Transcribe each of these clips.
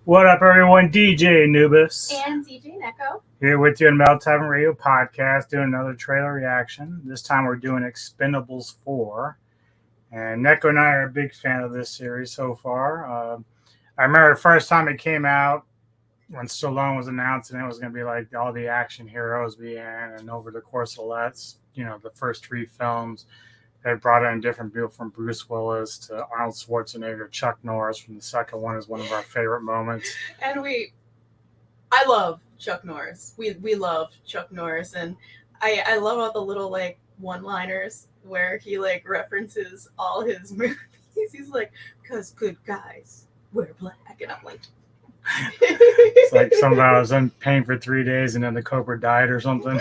What up, everyone? DJ Anubis And DJ Neko. here with you in Mel Tavern Radio Podcast, doing another trailer reaction. This time we're doing Expendables 4. And Neko and I are a big fan of this series so far. I remember the first time it came out when Stallone was announcing it was going to be like all the action heroes be in. And over the course of the first three films, they brought in different people from Bruce Willis to Arnold Schwarzenegger, Chuck Norris from the second one is one of our favorite moments. And I love Chuck Norris. We love Chuck Norris, and I love all the little like one-liners where he like references all his movies. He's like, because good guys wear black, and I'm like, It's like somebody I was in pain for 3 days and then the cobra died or something.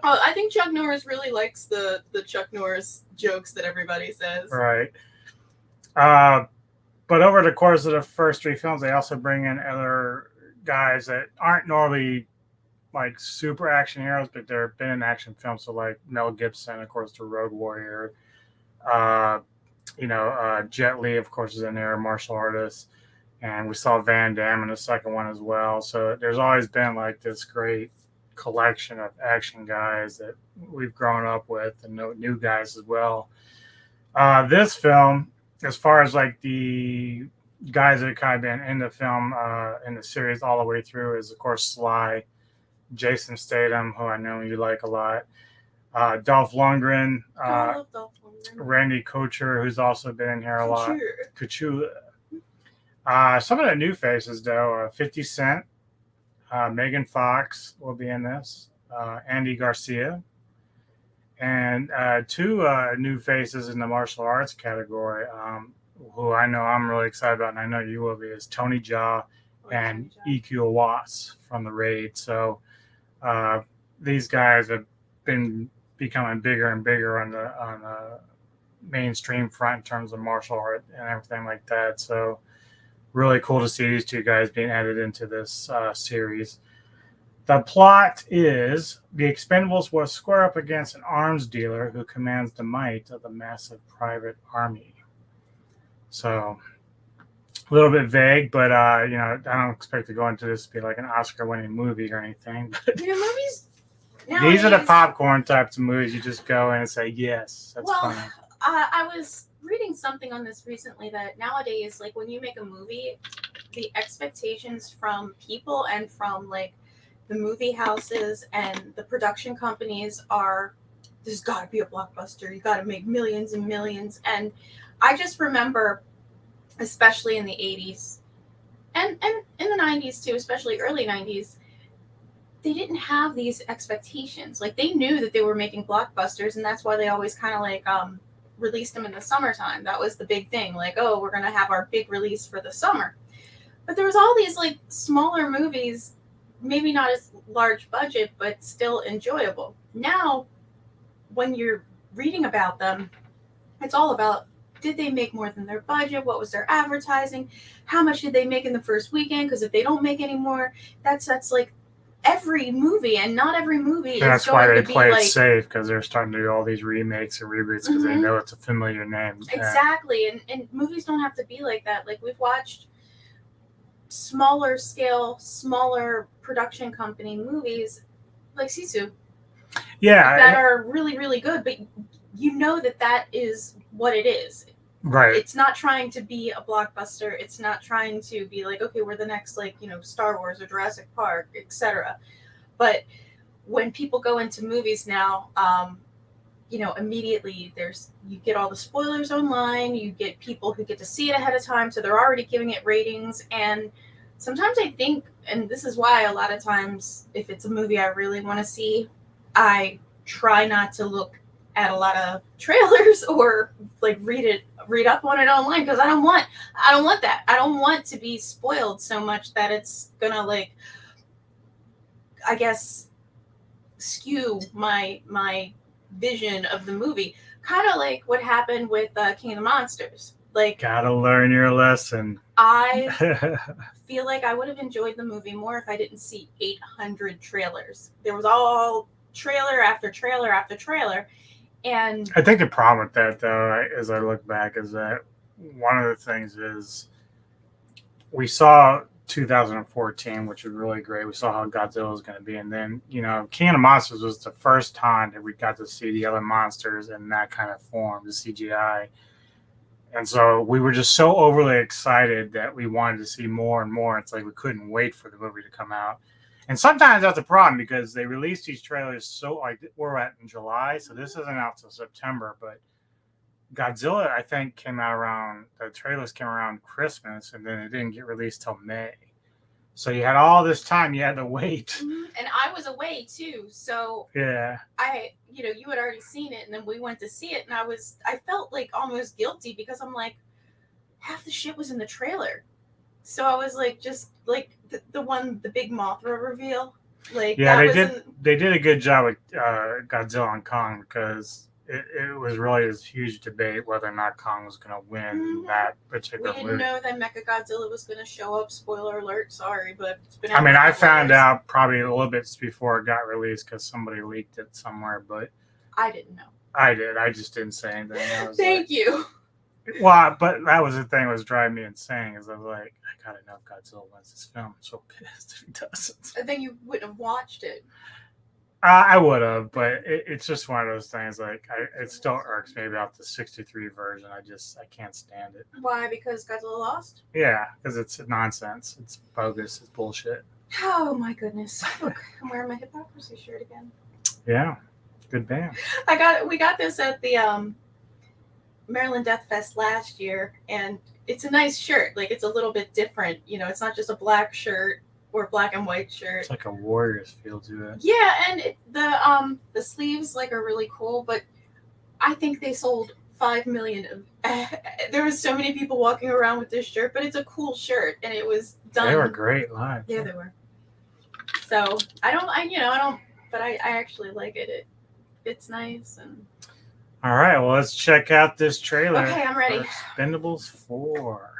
I think Chuck Norris really likes the Chuck Norris jokes that everybody says. Right. But over the course of the first three films, they also bring in other guys that aren't normally like super action heroes, but they've been in action films. So like Mel Gibson, of course, the Road Warrior. Jet Li, of course, is in there, martial artist. And we saw Van Damme in the second one as well. So there's always been like this great collection of action guys that we've grown up with and new guys as well. This film, as far as like the guys that kind of been in the film, in the series all the way through, is of course Sly, Jason Statham, who I know you like a lot, Dolph Lundgren, I love Dolph Lundgren. Randy Couture, who's also been in here a lot. Couture. Some of the new faces though, 50 Cent, Megan Fox will be in this, Andy Garcia, and two new faces in the martial arts category, who I know I'm really excited about, and I know you will be, is Tony Jaa and EQ Awas from the Raid. So these guys have been becoming bigger and bigger on the mainstream front in terms of martial art and everything like that. So really cool to see these two guys being added into this series. The plot is the Expendables will square up against an arms dealer who commands the might of a massive private army. So a little bit vague, but I don't expect to go into this to be like an Oscar-winning movie or anything. But movies. These are the popcorn types of movies. You just go in and say, yes, that's funny. I was reading something on this recently that nowadays, like when you make a movie, the expectations from people and from like the movie houses and the production companies are, there's got to be a blockbuster. You got to make millions and millions. And I just remember, especially in the 80s and in the 90s too, especially early 90s, they didn't have these expectations. Like they knew that they were making blockbusters, and that's why they always kind of like released them in the summertime. That was the big thing. Like, oh, we're going to have our big release for the summer. But there was all these like smaller movies, maybe not as large budget, but still enjoyable. Now, when you're reading about them, it's all about, did they make more than their budget? What was their advertising? How much did they make in the first weekend? Because if they don't make any more, that's like every movie, and not every movie that's is going why they to be play it like, safe, because they're starting to do all these remakes and reboots because they know it's a familiar name. Exactly. And movies don't have to be like that. Like we've watched smaller scale, smaller production company movies like Sisu. That are really, really good, but you know that is what it is. Right. It's not trying to be a blockbuster. It's not trying to be like, okay, we're the next like, Star Wars or Jurassic Park, etc. But when people go into movies now, immediately you get all the spoilers online, you get people who get to see it ahead of time, so they're already giving it ratings. And sometimes I think, and this is why a lot of times if it's a movie I really want to see, I try not to look at a lot of trailers or like read up on it online, because I don't want that. I don't want to be spoiled so much that it's gonna like, I guess, skew my vision of the movie. Kind of like what happened with King of the Monsters. Like, gotta learn your lesson. I feel like I would have enjoyed the movie more if I didn't see 800 trailers. There was all trailer after trailer after trailer. And I think the problem with that, though, as I look back, is that one of the things is we saw 2014, which was really great. We saw how Godzilla was going to be, and then King of the Monsters was the first time that we got to see the other monsters in that kind of form, the CGI. And so we were just so overly excited that we wanted to see more and more. It's like we couldn't wait for the movie to come out. And sometimes that's a problem because they release these trailers so like we're at in July, so this isn't out till September. But Godzilla, I think, the trailers came around Christmas, and then it didn't get released till May. So you had all this time you had to wait. And I was away too, so yeah. you had already seen it, and then we went to see it, and I felt like almost guilty because I'm like, half the shit was in the trailer. So I was like, just like the big Mothra reveal. Like they did a good job with Godzilla and Kong because it was really this huge debate whether or not Kong was going to win that particular movie. We didn't know that Mechagodzilla was going to show up. Spoiler alert, sorry, but it's been. I found out probably a little bit before it got released because somebody leaked it somewhere, but I didn't know. I did. I just didn't say anything. Thank you. Well, but that was the thing that was driving me insane. Is I was like, I gotta know if Godzilla wins this film. I'm so pissed if he doesn't. And then you wouldn't have watched it. I would have, but it's just one of those things. Like, it still irks me about the '63 version. I can't stand it. Why? Because Godzilla lost? Yeah, because it's nonsense. It's bogus. It's bullshit. Oh my goodness! Look, I'm wearing my Hypocrisy shirt again. Yeah, good band. We got this at the Maryland Death Fest last year, and it's a nice shirt. Like, it's a little bit different. It's not just a black shirt or black and white shirt. It's like a Warriors feel to it. Yeah, and the sleeves are really cool, but I think they sold 5 million of. There was so many people walking around with this shirt, but it's a cool shirt, and it was done. They were great live. Yeah, they were. So I don't, but I actually like it. It's nice and. All right, well, let's check out this trailer. Okay, I'm ready. Expendables 4.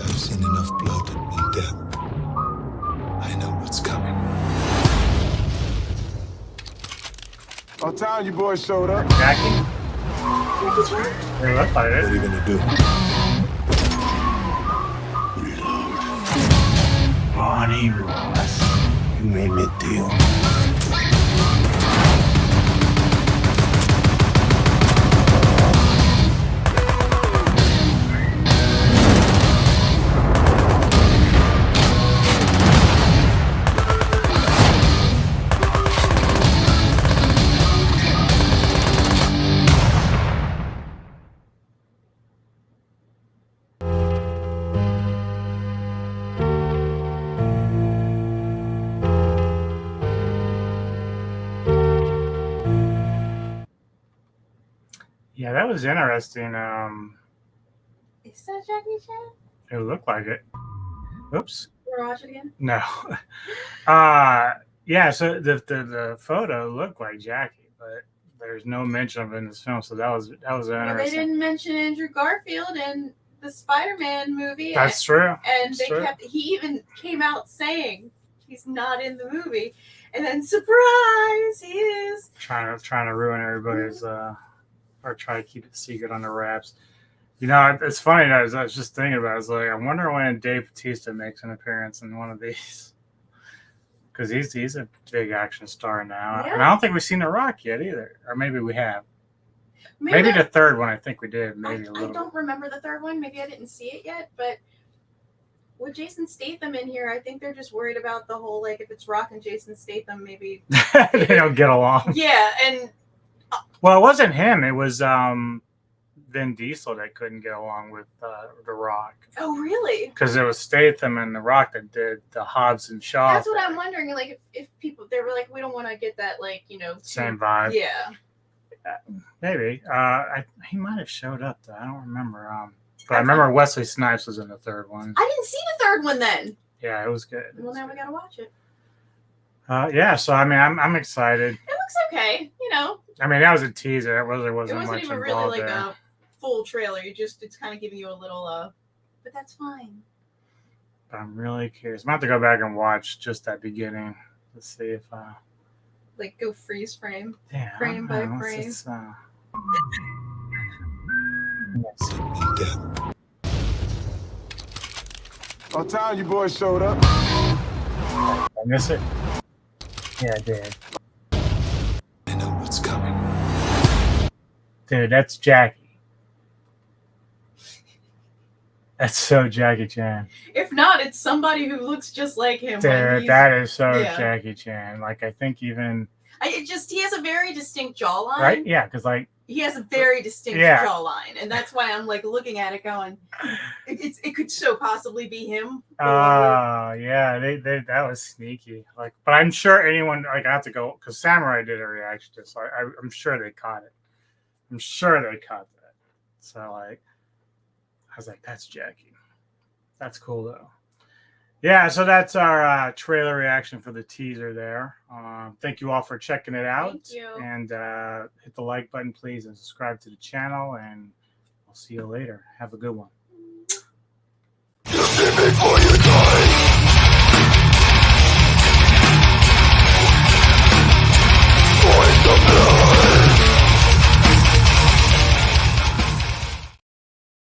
I've seen enough blood and death. I know what's coming. On time, you boys showed up. Jackie? They look like it. What are you gonna do? Bonnie Ross. You made me a deal. Yeah, that was interesting. Is that Jackie Chan? It looked like it. Oops. Wanna watch it again? No. Yeah, so the photo looked like Jackie, but there's no mention of it in this film, so that was interesting. Well, they didn't mention Andrew Garfield in the Spider-Man movie. That's true. And That's he even came out saying he's not in the movie. And then surprise, he is. Trying to ruin everybody's or try to keep it secret under wraps. It's funny that I was just thinking about it. I was like, I wonder when Dave Bautista makes an appearance in one of these. Because he's a big action star now. Yeah. And I don't think we've seen The Rock yet either. Or maybe we have. Maybe the third one I think we did. Maybe a little. I don't remember the third one. Maybe I didn't see it yet. But with Jason Statham in here, I think they're just worried about the whole, like, if it's Rock and Jason Statham, maybe. They don't get along. Yeah, and. Well, it wasn't him. It was Vin Diesel that couldn't get along with The Rock. Oh, really? Because it was Statham and The Rock that did the Hobbs and Shaw. That's what I'm wondering. Like, if people, they were like, we don't want to get that, like, same vibe. Yeah. Maybe. He might have showed up, though. I don't remember. But I remember Wesley Snipes was in the third one. I didn't see the third one then. Yeah, it was good. Well, now we got to watch it. Yeah, so I mean, I'm excited. It looks okay, I mean, that was a teaser. It wasn't much even really involved like there. a full trailer. It's kind of giving you a little, but that's fine. But I'm really curious. I'm about to go back and watch just that beginning. Let's see if Like go freeze frame. yeah, Frame by let's- frame. let's, me death. On time, you boys showed up. I miss it. Yeah, I did. I know what's coming. Dude, that's Jackie. That's so Jackie Chan. If not, it's somebody who looks just like him. when Dude, he's- that is so yeah. Jackie Chan. Like, I think even he has a very distinct jawline. right, yeah, because like He has a very distinct Yeah. jawline, and that's why I'm like looking at it, going, it could so possibly be him. yeah, they that was sneaky. Like, but I'm sure anyone like I have to go because Samurai did a reaction to, so I'm sure they caught it. I'm sure they caught that. So like, I was like, that's Jackie. That's cool though. Yeah, so that's our trailer reaction for the teaser there. Thank you all for checking it out. Thank you. And hit the like button, please, and subscribe to the channel. And I'll see you later. Have a good one.